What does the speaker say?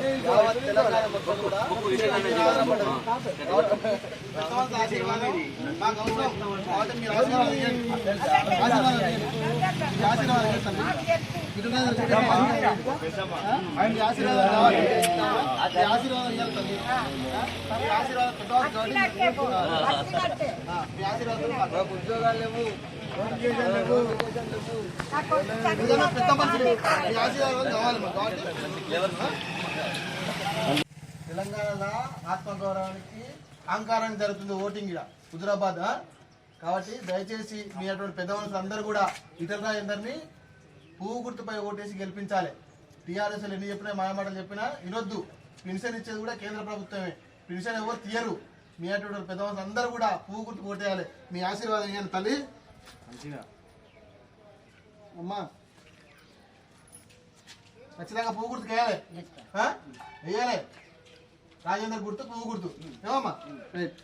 తెలంగాణ మొత్తం కూడా ఆశీర్వాదం మాకు అవసరం కాబట్టి మీరు ఆశీర్వాదం ఆశీర్వాదం కావాలి ఆశీర్వాదం ఇవ్వాలి ఆశీర్వాదం మీ ఆశీర్వాదం మాకు ఉద్యోగాలు లేవు పెద్ద మనుషులు మీ ఆశీర్వాదం కావాలి మాకు కాబట్టి తెలంగాణలో ఆత్మగౌరవానికి అహంకారానికి జరుగుతుంది ఓటింగ్ ఇక్కడ హుజురాబాద్ కాబట్టి దయచేసి మీ అటువంటి పెద్ద మనుషులు అందరూ కూడా ఇతర అందరినీ పువ్వు గుర్తుపై ఓటేసి గెలిపించాలి. టీఆర్ఎస్ ఎన్ని చెప్పినా మాయమాటలు చెప్పినా వినొద్దు. పెన్షన్ ఇచ్చేది కూడా కేంద్ర ప్రభుత్వమే, పెన్షన్ ఎవరు తీయరు. మీ అటువంటి పెద్ద మనుషులు అందరూ కూడా పువ్వు గుర్తు ఓటేయాలి. మీ ఆశీర్వాదం ఇవ్వండి తల్లి. అమ్మా ఖచ్చితంగా పువ్వు గుర్తుకు వేయాలి, వేయాలి. రాజేందర్ గుర్తు పువ్వు గుర్తు ఏమమ్మా. రైట్.